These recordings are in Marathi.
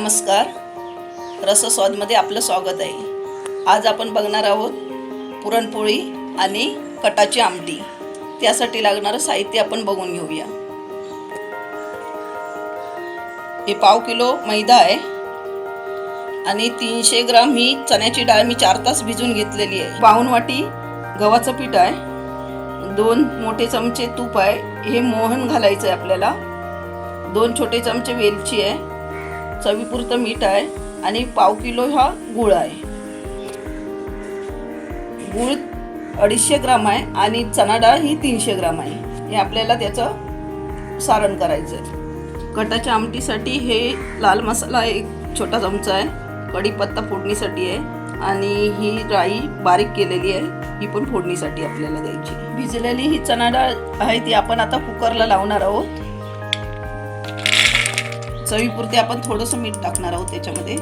नमस्कार. रसस्वादमध्ये आपलं स्वागत आहे. आज आपण बघणार आहोत पुरणपोळी आणि कटाची आमटी. त्यासाठी लागणारं साहित्य आपण बघून घेऊया. हे 1/2 किलो मैदा आहे आणि 300 ग्राम ही चण्याची डाळ मी 4 तास भिजवून घेतलेली आहे. 1 वाटी गव्हाचं पीठ आहे. 2 मोठे चमचे तूप आहे. हे मोहन घालायचं आहे आपल्याला. 2 छोटे चमचे वेलची आहे. चवीपुरतं मीठ आहे आणि 1/2 किलो हा गूळ आहे. गूळ 250 ग्राम आहे आणि चणा डाळ ही 300 ग्राम आहे. हे आपल्याला त्याचं सारण करायचं आहे. कटाच्या आमटीसाठी हे लाल मसाला 1 छोटा चमचा आहे. कढीपत्ता फोडणीसाठी आहे आणि ही राई बारीक केलेली आहे. ही पण फोडणीसाठी आपल्याला द्यायची. भिजलेली ही चणा डाळ आहे ती आपण आता कुकरला लावणार आहोत. चवीपुरते आपण थोडंसं मीठ टाकणार आहोत त्याच्यामध्ये.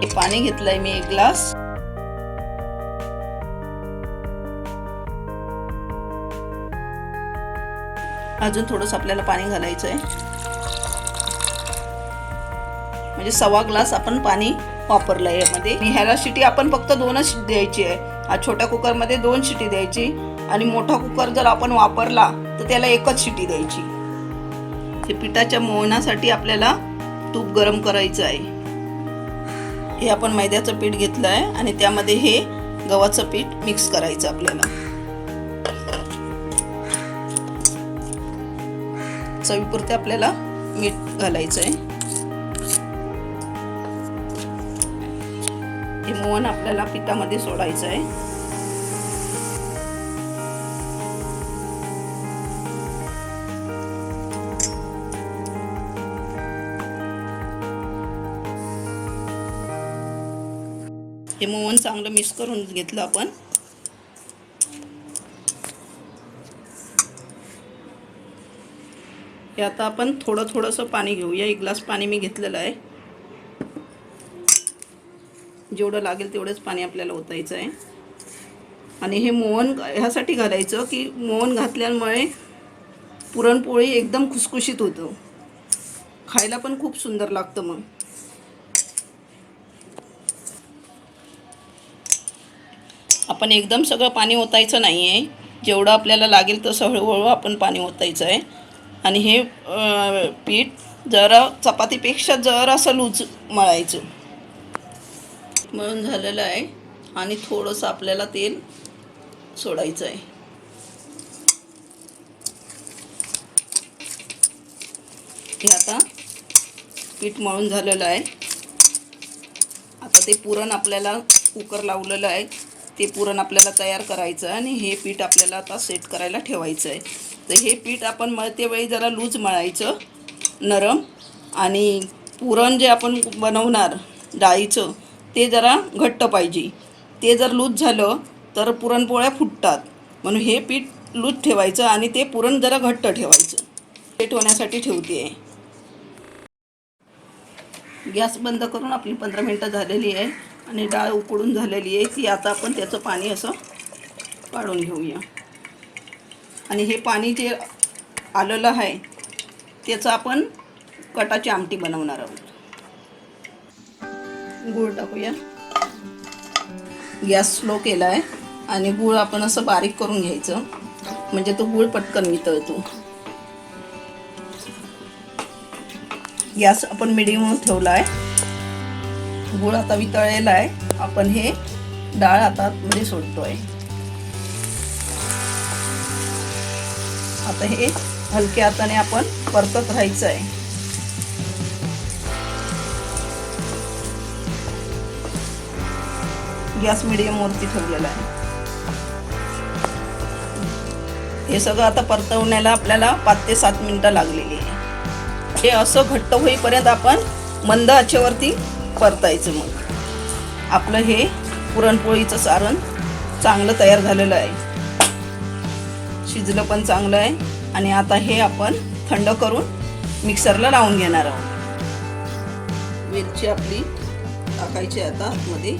हे पाणी घेतलंय मी 1 ग्लास. अजून थोडंसं आपल्याला पाणी घालायचं आहे. म्हणजे 1/2 ग्लास आपण पाणी वापरलंय यामध्ये. ह्याला शिटी आपण फक्त 2च द्यायची आहे. हा छोट्या कुकरमध्ये 2 शिटी द्यायची आणि मोठा कुकर जर आपण वापरला तर त्याला 1च शिटी द्यायची. हे पिठाच्या मोहनासाठी आपल्याला तूप गरम करायचं आहे. हे आपण मैद्याचं पीठ घेतलं आहे आणि त्यामध्ये हे गव्हाचं पीठ मिक्स करायचं आपल्याला. चवीपुरते आपल्याला मीठ घालायचं आहे. हे मोहन आपल्याला पिठामध्ये सोडायचं आहे. हे मोहन चांगलं मिक्स करून घेतलं आपण. हे आता आपण थोडंसं पाणी घेऊया. 1 ग्लास पाणी मी घेतलेलं आहे. जेवढं लागेल तेवढंच पाणी आपल्याला ओतायचं आहे. आणि हे मोहन ह्यासाठी घालायचं की मोहन घातल्यामुळे पुरणपोळी एकदम खुसखुशीत होतं. खायला पण खूप सुंदर लागतं. मग आपण एकदम सगळं पाणी ओतायचं नाही आहे. जेवढं आपल्याला लागेल तसं हळूहळू आपण पाणी ओतायचं आहे. आणि हे पीठ जरा चपातीपेक्षा जरासं लूज मळायचं. मळून झालेलं आहे आणि थोडंसं आपल्याला तेल सोडायचं आहे. हे आता पीठ मळून झालेलं आहे. आता ते पुरण आपल्याला कुकर लावलेलं आहे. ते पुरण आपल्याला तयार करायचं आणि हे पीठ आपल्याला आता सेट करायला ठेवायचं आहे. तर हे पीठ आपण मळते वेळी जरा लूज मळायचं, नरम. आणि पुरण जे आपण बनवणार डाळीचं ते जरा घट्ट पाहिजे. ते जर लूज झालं तर पुरणपोळ्या फुटतात. म्हणून हे पीठ लूज ठेवायचं आणि ते पुरण जरा घट्ट ठेवायचं. सेट होण्यासाठी ठेवते आहे. गॅस बंद करून आपली 15 मिनटं झालेली आहे आणि डाळ उकळून झालेली आहे. ती आता आपण त्याचं पाणी असं काढून घेऊया. आणि हे पाणी जे आलेलं आहे त्याचं आपण कटाची आमटी बनवणार आहोत. गूळ टाकूया. गॅस स्लो केला आहे आणि गूळ आपण असं बारीक करून घ्यायचं म्हणजे तो गूळ पटकन वितळतो. गॅस आपण मिडियमवर ठेवला आहे. गूळ आता वितळलेला आहे. आपण हे डाळ आता मध्ये सोडतोय. आता हे हलक्या हाताने आपण परतत राहायचं आहे. गॅस मिडियम वरती ठेवलेला आहे. हे सगळं आता परतवण्याला आपल्याला 5 ते 7 मिनिटं लागलेली आहे. हे असं घट्ट होईपर्यंत आपण मंद आचेवरती परतायचं. मग आपलं हे पुरणपोळीचं सारण चांगलं तयार झालेलं आहे. शिजलं पण चांगलं आहे. आणि आता हे आपण थंड करून मिक्सरला लावून घेणार आहोत. मिरची आपली टाकायची आता आतमध्ये.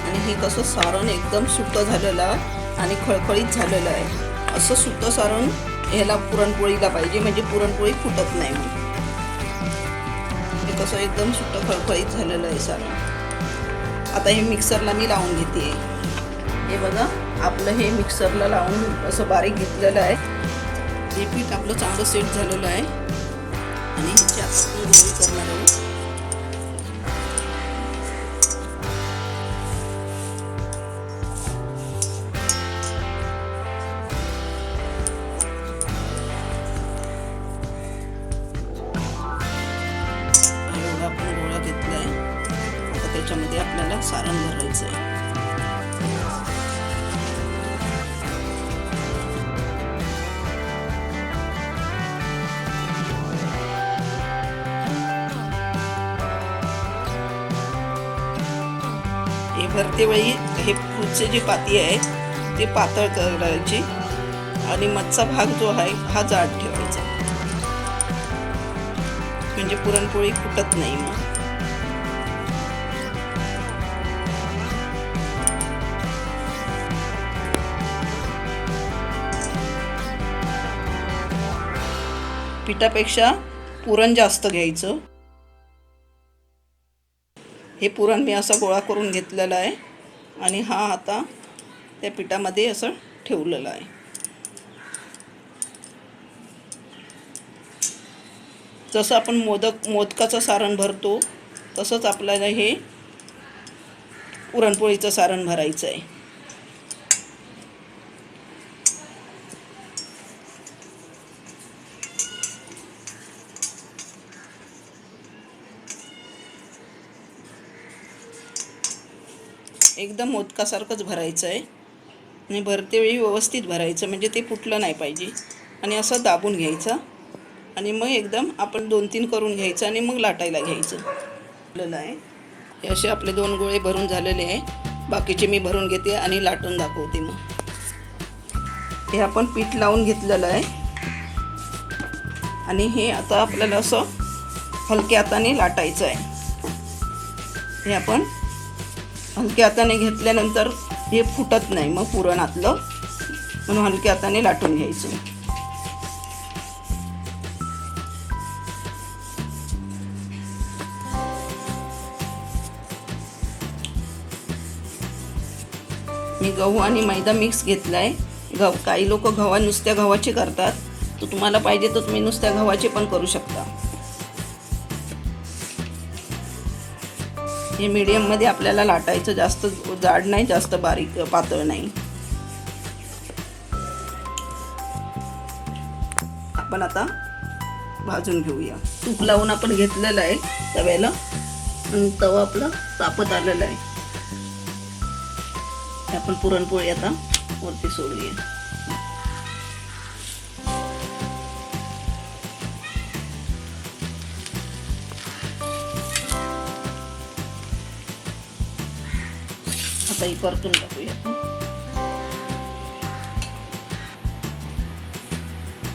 आणि हे कसं सारण एकदम सुकं झालेलं आणि खळखळीत झालेलं आहे. असं सुकं सारण ह्याला पुरणपोळीला पाहिजे, म्हणजे पुरणपोळी फुटत नाही. मग हे कसं एकदम सुट्ट खळखळीत झालेलं आहे सारण. आता हे मिक्सरला मी लावून घेते. हे बघा, आपलं हे मिक्सरला लावून असं बारीक घेतलेलं आहे. हे पीठ आपलं चांगलं सेट झालेलं आहे आणि ह्याची आपण गोळी करणार आहोत. आपण गोळा घेतलाय. आता त्याच्यामध्ये आपल्याला सारण भरायचं आहे. हे भरते वेळी हे पुढचे जे पाती आहे ते पातळ करायचे आणि मधचा भाग जो आहे हा जाड ठेवायचा, म्हणजे पुरणपोळी फुटत नाही. मग पिठापेक्षा पुरण जास्त घ्यायचं. हे पुरण मी असं गोळा करून घेतलेलं आहे आणि हा आता त्या पिठामध्ये असं ठेवलेलं आहे. जसं आपण मोदकाचं सारण भरतो तसंच आपल्याला हे पुरणपोळीचं सारण भरायचं आहे. एकदम मोदकासारखंच भरायचं आहे आणि भरते वेळी व्यवस्थित भरायचं, म्हणजे ते फुटलं नाही पाहिजे. आणि असं दाबून घ्यायचं आणि मग एकदम आपण 2-3 करून घ्यायचं आणि मग लाटायला घ्यायचं. आहे हे असे आपले 2 गोळे भरून झालेले आहे. बाकीचे मी भरून घेते आणि लाटून दाखवते. मग हे आपण पीठ लावून घेतलेलं आहे आणि हे आता आपल्याला असं हलक्या हाताने लाटायचं आहे. हे आपण हलक्या हाताने घेतल्यानंतर हे फुटत नाही मग पुरण आतलं, म्हणून हलक्या हाताने लाटून घ्यायचं. मी गहू आणि मैदा मिक्स घेतला आहे. काही लोक नुसत्या गव्हाचे करतात, तर तुम्हाला पाहिजे तर तुम्ही नुसत्या गव्हाचे पण करू शकता. हे मीडियममध्ये आपल्याला लाटायचं, जास्त जाड नाही जास्त बारीक पातळ नाही. आपण आता भाजून घेऊया. तूप लावून आपण घेतलेलं आहे तव्याला आणि तवा आपला तापत आलेला आहे. आपण पुरणपोळी आता वरती सोडूया. आता ही परतून टाकूया.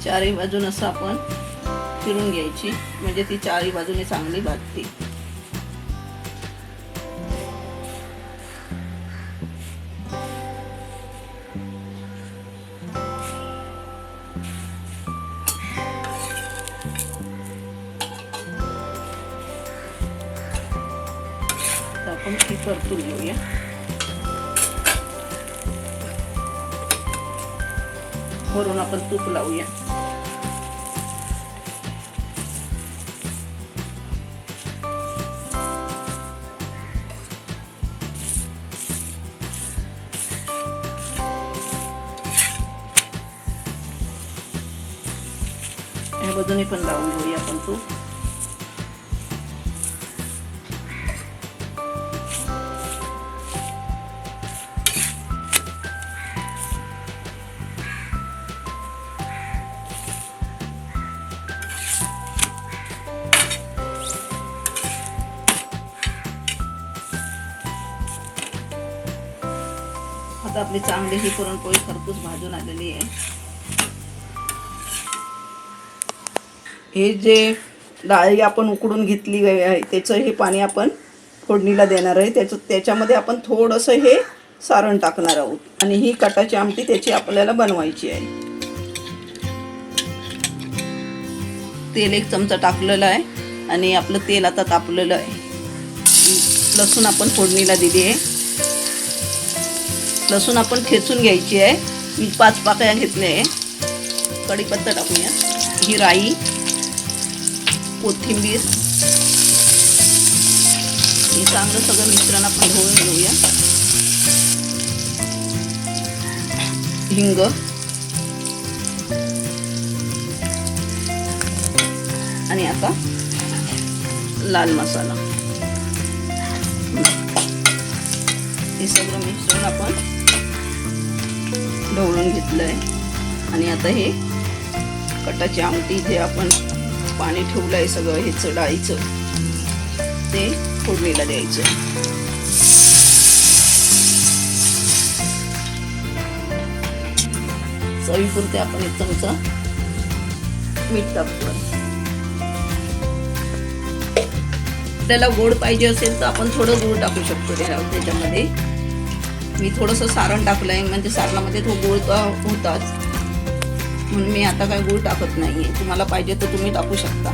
चारही बाजून असं आपण फिरून घ्यायची, म्हणजे ती चारही बाजूने चांगली भाजते. आपण ती परतून घेऊया. वरून आपण तूप लावूया. या बाजूने पण लावून घेऊया आपण तूप. आता आपली चांगली ही पुरणपोळी खरपूस भाजून आलेली आहे. हे जे डाळी आपण उकडून घेतली आहे त्याचं हे पाणी आपण फोडणीला देणार आहे. त्याच्यामध्ये आपण थोडंसं हे सारण टाकणार आहोत आणि ही कटाची आमटी त्याची आपल्याला बनवायची आहे. तेल 1 चमचा टाकलेलं आहे आणि आपलं तेल आता तापलेलं आहे. लसूण आपण फोडणीला दिली आहे. लसूण आपण ठेचून घ्यायची आहे. मी 5 पाकळ्या घेतल्या आहे. कढीपत्ता टाकूया. ही राई, कोथिंबीर, हे चांगलं सगळं मिश्रण आपण ढवळून घेऊया. हिंग आणि आता लाल मसाला, हे सगळं मिश्रण आपण ढवळून घेतलं आहे. आणि आता हे कटाची आमटी जे आपण पाणी ठेवलं आहे सगळं ह्याचं डाळीचं, ते फोडणीला द्यायचं. चवीपुरते आपण 1 चमचा मीठ टाकतो. आपल्याला गोड पाहिजे असेल तर आपण थोडं गूळ टाकू शकतो त्याच्यामध्ये. मी थोडंसं सारण टाकलं आहे, म्हणजे सारणामध्ये तो गूळ तर होताच, म्हणून मी आता काय गूळ टाकत नाही आहे. तुम्हाला पाहिजे तर तुम्ही टाकू शकता.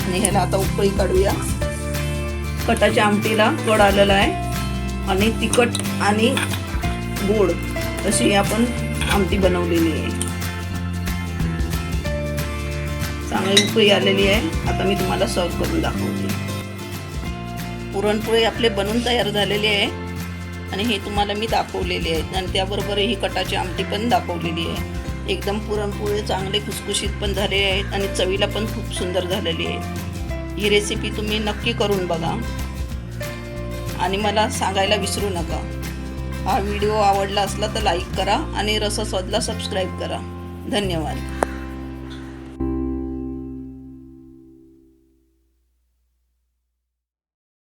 आणि ह्याला आता उकळी काढूया. कटाच्या आमटीला कड आलेला आहे आणि तिखट आणि गोड अशी आपण आमटी बनवलेली आहे. चांगली उकळी आलेली आहे. आता मी तुम्हाला सर्व करून दाखवते. पुरणपोळी आपले बनून तयार झालेली आहे आणि हे तुम्हाला मी दाखवलेले आहेत. आणि त्याबरोबर ही कटाची आमटी पण दाखवलेली आहे. एकदम पुरणपोळी चांगले खुसखुशीत पण झाले आहेत आणि चवीला पण खूप सुंदर झालेली आहे. ही रेसिपी तुम्ही नक्की करून बघा आणि मला सांगायला विसरू नका. हा व्हिडिओ आवडला असला तर लाईक करा आणि रसस्वादला सबस्क्राईब करा. धन्यवाद.